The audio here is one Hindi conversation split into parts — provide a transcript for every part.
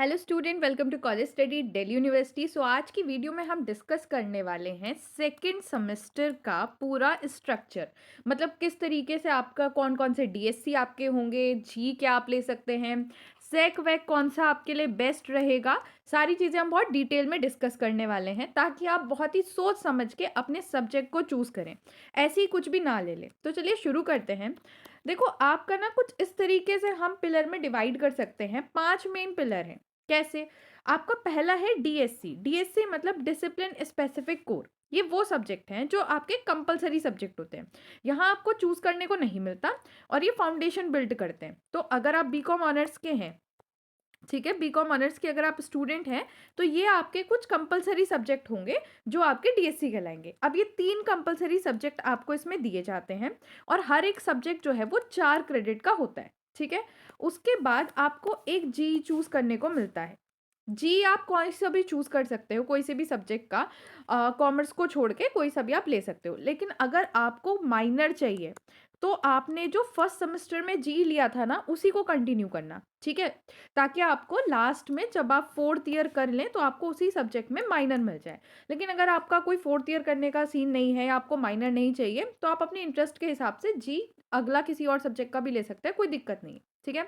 Hello student, welcome to college study Delhi university. So आज की वीडियो में हम डिस्कस करने वाले हैं सेकंड सेमेस्टर का पूरा स्ट्रक्चर। मतलब किस तरीके से आपका कौन कौन से डीएससी आपके होंगे, जी क्या आप ले सकते हैं, सेक वैक कौन सा आपके लिए बेस्ट रहेगा। सारी चीज़ें हम बहुत डिटेल में डिस्कस करने वाले हैं ताकि आप बहुत ही सोच समझ के अपने सब्जेक्ट को चूज़ करें, ऐसे ही कुछ भी ना ले लें। तो चलिए शुरू करते हैं। देखो, आपका ना कुछ इस तरीके से हम पिलर में डिवाइड कर सकते हैं। 5 मेन पिलर हैं। कैसे? आपका पहला है डीएससी। डीएससी मतलब डिसिप्लिन स्पेसिफिक कोर। ये वो सब्जेक्ट हैं जो आपके कंपलसरी सब्जेक्ट होते हैं। यहाँ आपको चूज करने को नहीं मिलता और ये फाउंडेशन बिल्ड करते हैं। तो अगर आप बीकॉम ऑनर्स के हैं, ठीक है, बीकॉम ऑनर्स के अगर आप स्टूडेंट हैं तो ये आपके कुछ कंपलसरी सब्जेक्ट होंगे जो आपके डीएससी कहलाएंगे। अब ये 3 कंपलसरी सब्जेक्ट आपको इसमें दिए जाते हैं और हर एक सब्जेक्ट जो है वो 4 क्रेडिट का होता है। ठीक है, उसके बाद आपको एक जी चूज करने को मिलता है। जी आप कोई सा भी चूज कर सकते हो, कोई से भी सब्जेक्ट का, कॉमर्स को छोड़ के कोई सा भी आप ले सकते हो। लेकिन अगर आपको माइनर चाहिए तो आपने जो फर्स्ट सेमेस्टर में जी लिया था ना, उसी को कंटिन्यू करना। ठीक है, ताकि आपको लास्ट में जब आप फोर्थ ईयर कर लें तो आपको उसी सब्जेक्ट में माइनर मिल जाए। लेकिन अगर आपका कोई फोर्थ ईयर करने का सीन नहीं है, आपको माइनर नहीं चाहिए, तो आप अपने इंटरेस्ट के हिसाब से जी अगला किसी और सब्जेक्ट का भी ले सकते हैं, कोई दिक्कत नहीं है। ठीक है,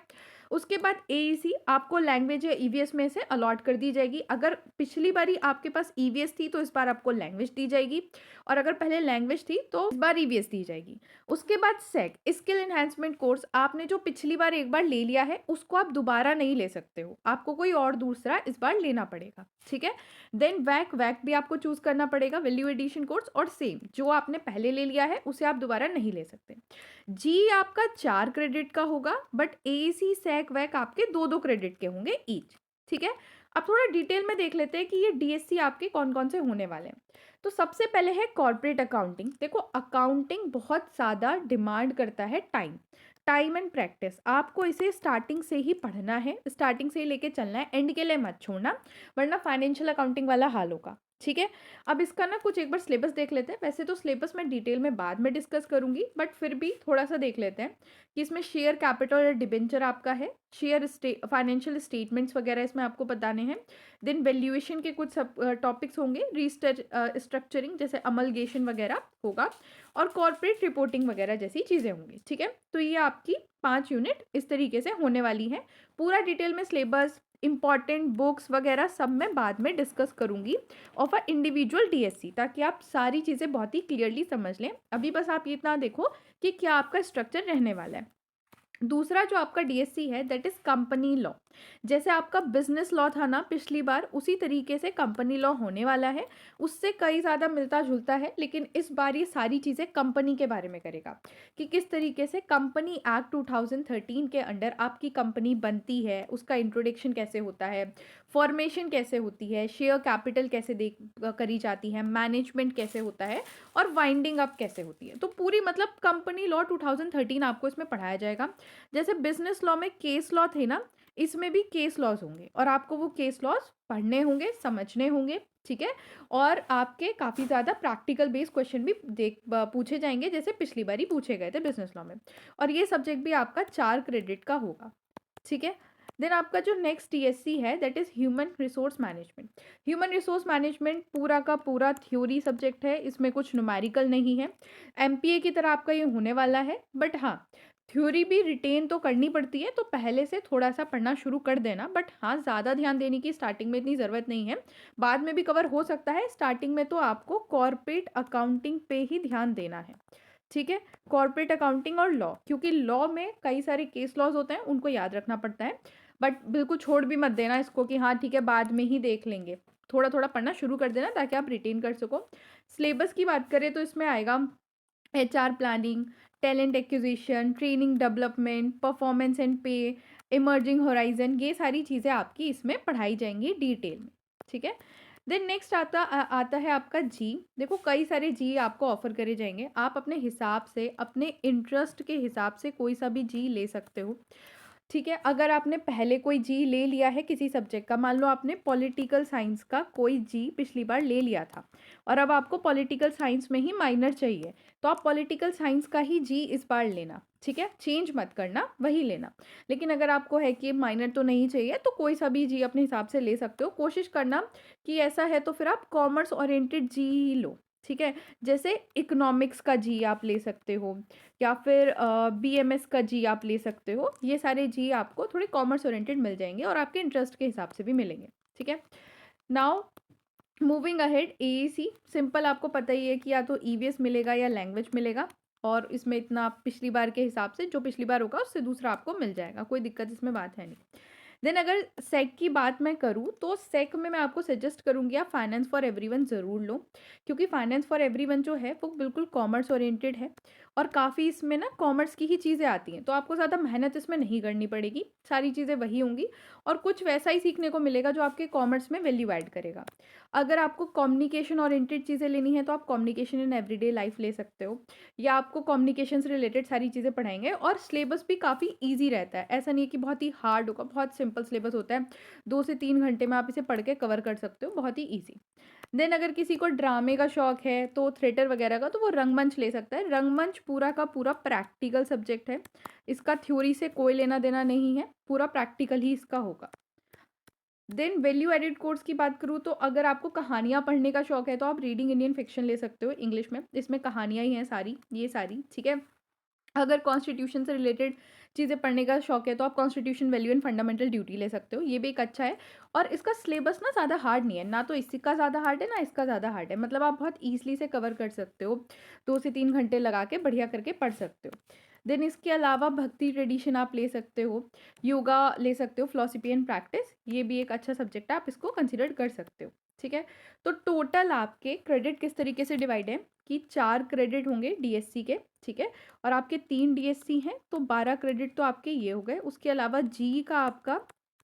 उसके बाद एईसी आपको लैंग्वेज या ईवीएस में से अलॉट कर दी जाएगी। अगर पिछली बारी आपके पास ईवीएस थी तो इस बार आपको लैंग्वेज दी जाएगी, और अगर पहले लैंग्वेज थी तो इस बार ईवीएस दी जाएगी। उसके बाद सेक स्किल एनहांसमेंट कोर्स, आपने जो पिछली बार एक बार ले लिया है उसको आप दोबारा नहीं ले सकते हो, आपको कोई और दूसरा इस बार लेना पड़ेगा। ठीक है, देन वैक वैक भी आपको चूज करना पड़ेगा, वैल्यू एडिशन कोर्स, और सेम जो आपने पहले ले लिया है उसे आप दोबारा नहीं ले सकते। जी आपका 4 क्रेडिट का होगा, बट एसी सैक वैक आपके 2-2 क्रेडिट के होंगे ईच। ठीक है, अब थोड़ा डिटेल में देख लेते हैं कि ये डीएससी आपके कौन कौन से होने वाले हैं। तो सबसे पहले है कॉर्पोरेट अकाउंटिंग। देखो, अकाउंटिंग बहुत ज़्यादा डिमांड करता है टाइम एंड प्रैक्टिस। आपको इसे स्टार्टिंग से ही पढ़ना है, स्टार्टिंग से ही लेके चलना है, एंड के लिए मत छोड़ना, वरना फाइनेंशियल अकाउंटिंग वाला हाल होगा। ठीक है, अब इसका ना कुछ एक बार सिलेबस देख लेते हैं। वैसे तो सिलेबस मैं डिटेल में बाद में डिस्कस करूंगी, बट फिर भी थोड़ा सा देख लेते हैं कि इसमें शेयर कैपिटल या डिबेंचर आपका है, शेयर फाइनेंशियल स्टेटमेंट्स वगैरह इसमें आपको बताने हैं। देन वैल्यूएशन के कुछ सब टॉपिक्स होंगे, स्ट्रक्चरिंग जैसे अमलगेशन वगैरह होगा, और कॉर्पोरेट रिपोर्टिंग वगैरह जैसी चीज़ें होंगी। ठीक है, तो ये आपकी 5 यूनिट इस तरीके से होने वाली है। पूरा डिटेल में सिलेबस, इंपॉर्टेंट बुक्स वगैरह सब मैं बाद में डिस्कस करूंगी ऑफ अ इंडिविजुअल डीएससी, ताकि आप सारी चीज़ें बहुत ही क्लियरली समझ लें। अभी बस आप इतना देखो कि क्या आपका स्ट्रक्चर रहने वाला है। दूसरा जो आपका डीएससी है दैट इज कंपनी लॉ। जैसे आपका बिजनेस लॉ था ना पिछली बार, उसी तरीके से कंपनी लॉ होने वाला है। उससे कई ज़्यादा मिलता जुलता है, लेकिन इस बार ये सारी चीज़ें कंपनी के बारे में करेगा कि किस तरीके से कंपनी एक्ट 2013 के अंडर आपकी कंपनी बनती है, उसका इंट्रोडक्शन कैसे होता है, फॉर्मेशन कैसे होती है, शेयर कैपिटल कैसे दे करी जाती है, मैनेजमेंट कैसे होता है, और वाइंडिंग अप कैसे होती है। तो पूरी मतलब कंपनी लॉ 2013 आपको इसमें पढ़ाया जाएगा। जैसे बिजनेस लॉ में केस लॉ थे ना, इसमें भी केस लॉज होंगे, और आपको वो केस लॉज पढ़ने होंगे, समझने होंगे। ठीक है, और आपके काफ़ी ज़्यादा प्रैक्टिकल बेस्ड क्वेश्चन भी पूछे जाएंगे, जैसे पिछली बार ही पूछे गए थे बिजनेस लॉ में। और ये सब्जेक्ट भी आपका 4 क्रेडिट का होगा। ठीक है, देन आपका जो नेक्स्ट टीएससी है that is human resource management. Human resource management पूरा का पूरा थ्योरी सब्जेक्ट है, इसमें कुछ न्यूमेरिकल नहीं है। एमपीए की तरह आपका ये होने वाला है, बट हाँ, थ्योरी भी रिटेन तो करनी पड़ती है, तो पहले से थोड़ा सा पढ़ना शुरू कर देना। बट हाँ, ज़्यादा ध्यान देने की स्टार्टिंग में इतनी ज़रूरत नहीं है, बाद में भी कवर हो सकता है। स्टार्टिंग में तो आपको कॉर्पोरेट अकाउंटिंग पे ही ध्यान देना है। ठीक है, कॉर्पोरेट अकाउंटिंग और लॉ, क्योंकि लॉ में कई सारे केस लॉज होते हैं, उनको याद रखना पड़ता है। बट बिल्कुल छोड़ भी मत देना इसको कि हाँ ठीक है बाद में ही देख लेंगे। थोड़ा थोड़ा पढ़ना शुरू कर देना ताकि आप रिटेन कर सको। सिलेबस की बात करें तो इसमें आएगा HR planning, talent acquisition, training development, performance and पे, इमर्जिंग होराइजन, ये सारी चीज़ें आपकी इसमें पढ़ाई जाएंगी डिटेल में। ठीक है, देन नेक्स्ट आता है आपका जी। देखो, कई सारे जी आपको ऑफर करे जाएंगे, आप अपने हिसाब से, अपने इंटरेस्ट के हिसाब से कोई सा भी जी ले सकते हो। ठीक है? अगर आपने पहले कोई जी ले लिया है किसी सब्जेक्ट का, मान लो आपने पॉलिटिकल साइंस का कोई जी पिछली बार ले लिया था और अब आपको पॉलिटिकल साइंस में ही माइनर चाहिए, तो आप पॉलिटिकल साइंस का ही जी इस बार लेना, ठीक है? चेंज मत करना, वही लेना। लेकिन अगर आपको है कि माइनर तो नहीं चाहिए, तो कोई सा भी जी अपने हिसाब से ले सकते हो। कोशिश करना कि ऐसा है तो फिर आप कॉमर्स ओरिएंटेड जी ही लो, ठीक है? जैसे इकोनॉमिक्स का जी आप ले सकते हो या फिर बीएमएस का जी आप ले सकते हो। ये सारे जी आपको थोड़े कॉमर्स ओरिएंटेड मिल जाएंगे और आपके इंटरेस्ट के हिसाब से भी मिलेंगे, ठीक है? Now moving ahead, AEC simple, आपको पता ही है कि या तो ईवीएस मिलेगा या लैंग्वेज मिलेगा, और इसमें इतना पिछली बार के हिसाब से जो पिछली बार होगा उससे दूसरा आपको मिल जाएगा, कोई दिक्कत इसमें बात है नहीं। देन अगर सेक की बात मैं करूँ तो सेक में मैं आपको सजेस्ट करूँगी आप फाइनेंस फॉर एवरीवन ज़रूर लो, क्योंकि फाइनेंस फॉर एवरीवन जो है वो बिल्कुल कॉमर्स ओरिएंटेड है और काफ़ी इसमें ना कॉमर्स की ही चीज़ें आती हैं, तो आपको ज़्यादा मेहनत इसमें नहीं करनी पड़ेगी, सारी चीज़ें वही होंगी और कुछ वैसा ही सीखने को मिलेगा जो आपके कॉमर्स में वैल्यू ऐड करेगा। अगर आपको कम्युनिकेशन ओरिएंटेड चीज़ें लेनी है तो आप कम्युनिकेशन इन एवरीडे लाइफ ले सकते हो, या आपको कम्युनिकेशन से रिलेटेड सारी चीज़ें पढ़ाएंगे और सिलेबस भी काफ़ी ईजी रहता है, ऐसा नहीं है कि बहुत ही हार्ड होगा, बहुत सिंपल सिलेबस होता है, 2 से 3 घंटे में आप इसे पढ़ के कवर कर सकते हो, बहुत ही ईजी। देन अगर किसी को ड्रामे का शौक है तो थिएटर वगैरह का, तो वो रंगमंच ले सकता है। रंगमंच पूरा का पूरा प्रैक्टिकल सब्जेक्ट है, इसका थ्योरी से कोई लेना देना नहीं है, पूरा प्रैक्टिकल ही इसका होगा। देन वैल्यू एडिड कोर्स की बात करूँ तो अगर आपको कहानियाँ पढ़ने का शौक है तो आप रीडिंग इंडियन फिक्शन ले सकते हो इंग्लिश में, इसमें कहानियाँ ही हैं सारी, ये सारी, ठीक है? अगर कॉन्स्टिट्यूशन से रिलेटेड चीज़ें पढ़ने का शौक है तो आप constitution value and fundamental duty ले सकते हो, ये भी एक अच्छा है। और इसका सिलेबस ना ज़्यादा हार्ड नहीं है, ना तो इसका ज़्यादा हार्ड है ना इसका ज़्यादा हार्ड है, मतलब आप बहुत ईजिली से कवर कर सकते हो, 2 से 3 घंटे लगा के बढ़िया करके पढ़ सकते हो। देन इसके अलावा भक्ति ट्रेडिशन आप ले सकते हो, योगा ले सकते हो, फिलॉसफी एंड प्रैक्टिस, ये भी एक अच्छा सब्जेक्ट है, आप इसको कंसिडर कर सकते हो, ठीक है? तो टोटल आपके क्रेडिट किस तरीके से डिवाइड है कि 4 क्रेडिट होंगे डीएससी के, ठीक है? और आपके 3 डीएससी हैं तो 12 क्रेडिट तो आपके ये हो गए। उसके अलावा जी का आपका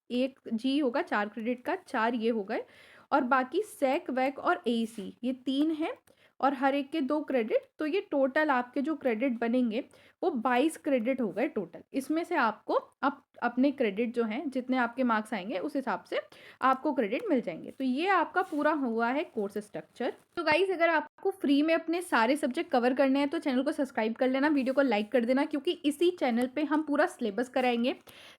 1 जी होगा 4 क्रेडिट का, 4 ये हो गए। और बाकी सेक वैक और एईसी ये 3 हैं और हर एक के 2 क्रेडिट, तो ये टोटल आपके जो क्रेडिट बनेंगे वो 22 क्रेडिट हो गए टोटल। इसमें से आपको आप अपने क्रेडिट जो हैं जितने आपके मार्क्स आएंगे उस हिसाब से आपको क्रेडिट मिल जाएंगे। तो ये आपका पूरा हुआ है कोर्स स्ट्रक्चर। तो गाइज अगर आपको फ्री में अपने सारे सब्जेक्ट कवर करने हैं तो चैनल को सब्सक्राइब कर लेना, वीडियो को लाइक कर देना, क्योंकि इसी चैनल पे हम पूरा सिलेबस कराएंगे,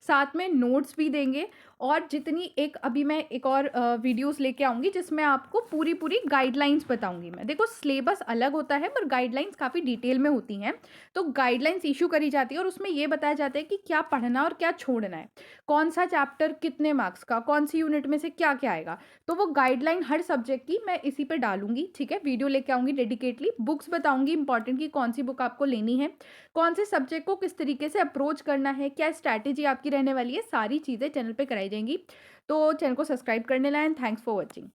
साथ में नोट्स भी देंगे और जितनी एक अभी मैं एक और वीडियोस लेके आऊँगी जिसमें आपको पूरी पूरी गाइडलाइंस बताऊँगी मैं। देखो सिलेबस अलग होता है पर गाइडलाइंस काफ़ी डिटेल में होती हैं, तो गाइडलाइंस इशू करी जाती है और उसमें ये बताया जाता है कि क्या पढ़ना और क्या छोड़ना है, कौन सा चैप्टर कितने मार्क्स का, कौन सी यूनिट में से क्या क्या आएगा। तो वो गाइडलाइन हर सब्जेक्ट की मैं इसी पे डालूंगी, ठीक है? वीडियो लेके आऊँगी डेडिकेटली, बुक्स बताऊँगी इंपॉर्टेंट की कौन सी बुक आपको लेनी है, कौन से सब्जेक्ट को किस तरीके से अप्रोच करना है, क्या स्ट्रैटेजी आपकी रहने वाली है, सारी चीज़ें चैनल पे कराई जाएंगी। तो चैनल को सब्सक्राइब करने लाएं। Thanks for watching.